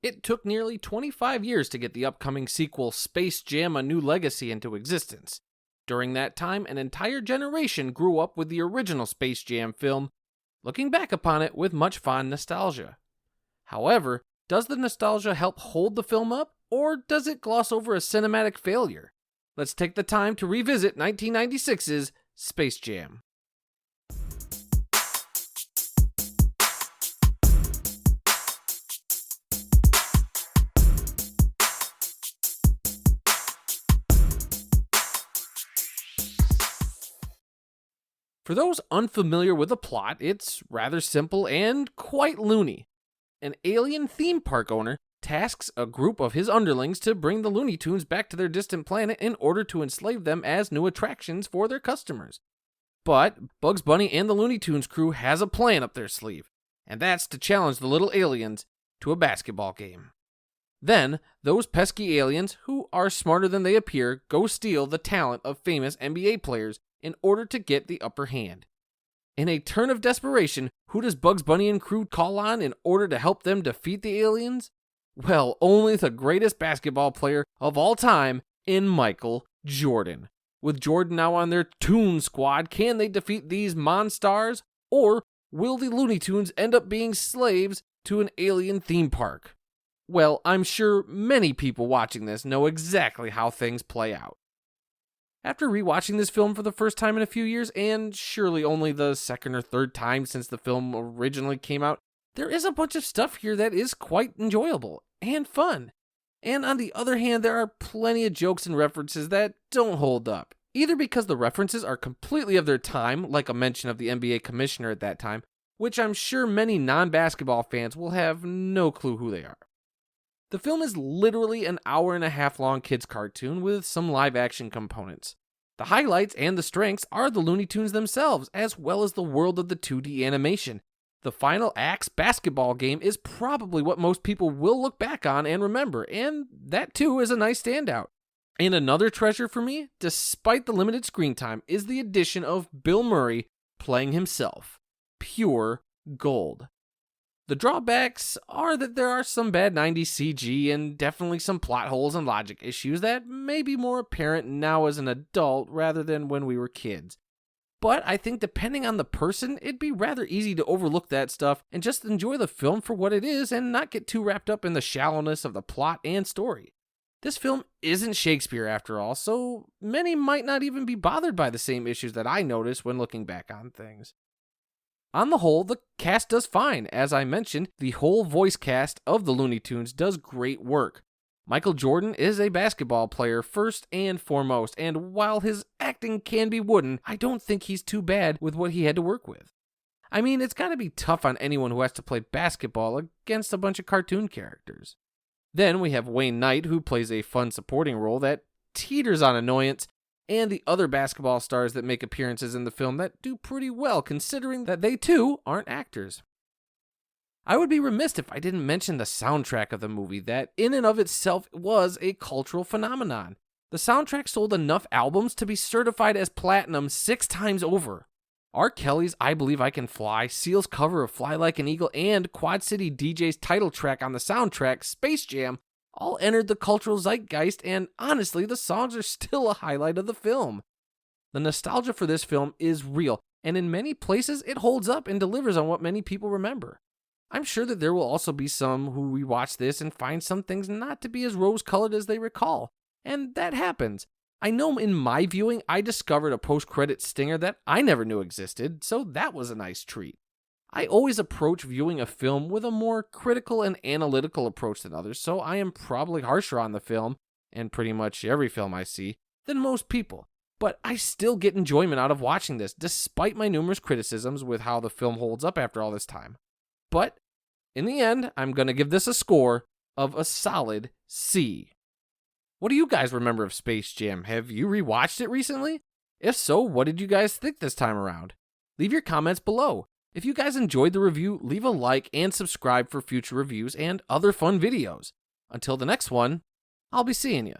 It took nearly 25 years to get the upcoming sequel Space Jam: A New Legacy into existence. During that time, an entire generation grew up with the original Space Jam film, looking back upon it with much fond nostalgia. However, does the nostalgia help hold the film up, or does it gloss over a cinematic failure? Let's take the time to revisit 1996's Space Jam. For those unfamiliar with the plot, it's rather simple and quite loony. An alien theme park owner tasks a group of his underlings to bring the Looney Tunes back to their distant planet in order to enslave them as new attractions for their customers. But Bugs Bunny and the Looney Tunes crew has a plan up their sleeve, and that's to challenge the little aliens to a basketball game. Then, those pesky aliens, who are smarter than they appear, go steal the talent of famous NBA players in order to get the upper hand. In a turn of desperation, who does Bugs Bunny and crew call on in order to help them defeat the aliens? Well, only the greatest basketball player of all time in Michael Jordan. With Jordan now on their Toon Squad, can they defeat these Monstars? Or will the Looney Tunes end up being slaves to an alien theme park? Well, I'm sure many people watching this know exactly how things play out. After rewatching this film for the first time in a few years, and surely only the second or third time since the film originally came out, there is a bunch of stuff here that is quite enjoyable and fun. And on the other hand, there are plenty of jokes and references that don't hold up, either because the references are completely of their time, like a mention of the NBA commissioner at that time, which I'm sure many non-basketball fans will have no clue who they are. The film is literally an hour-and-a-half long kids' cartoon with some live-action components. The highlights and the strengths are the Looney Tunes themselves, as well as the world of the 2D animation. The final act's basketball game is probably what most people will look back on and remember, and that too is a nice standout. And another treasure for me, despite the limited screen time, is the addition of Bill Murray playing himself. Pure gold. The drawbacks are that there are some bad 90s CG and definitely some plot holes and logic issues that may be more apparent now as an adult rather than when we were kids. But I think depending on the person, it'd be rather easy to overlook that stuff and just enjoy the film for what it is and not get too wrapped up in the shallowness of the plot and story. This film isn't Shakespeare after all, so many might not even be bothered by the same issues that I noticed when looking back on things. On the whole, the cast does fine. As I mentioned, the whole voice cast of the Looney Tunes does great work. Michael Jordan is a basketball player first and foremost, and while his acting can be wooden, I don't think he's too bad with what he had to work with. I mean, it's gotta be tough on anyone who has to play basketball against a bunch of cartoon characters. Then we have Wayne Knight, who plays a fun supporting role that teeters on annoyance, and the other basketball stars that make appearances in the film that do pretty well considering that they too aren't actors. I would be remiss if I didn't mention the soundtrack of the movie that in and of itself was a cultural phenomenon. The soundtrack sold enough albums to be certified as platinum 6 times over. R. Kelly's I Believe I Can Fly, Seal's cover of Fly Like an Eagle, and Quad City DJ's title track on the soundtrack, Space Jam, all entered the cultural zeitgeist, and honestly, the songs are still a highlight of the film. The nostalgia for this film is real, and in many places, it holds up and delivers on what many people remember. I'm sure that there will also be some who rewatch this and find some things not to be as rose-colored as they recall, and that happens. I know in my viewing, I discovered a post-credit stinger that I never knew existed, so that was a nice treat. I always approach viewing a film with a more critical and analytical approach than others, so I am probably harsher on the film, and pretty much every film I see, than most people. But I still get enjoyment out of watching this, despite my numerous criticisms with how the film holds up after all this time. But in the end, I'm going to give this a score of a solid C. What do you guys remember of Space Jam? Have you rewatched it recently? If so, what did you guys think this time around? Leave your comments below. If you guys enjoyed the review, leave a like and subscribe for future reviews and other fun videos. Until the next one, I'll be seeing you.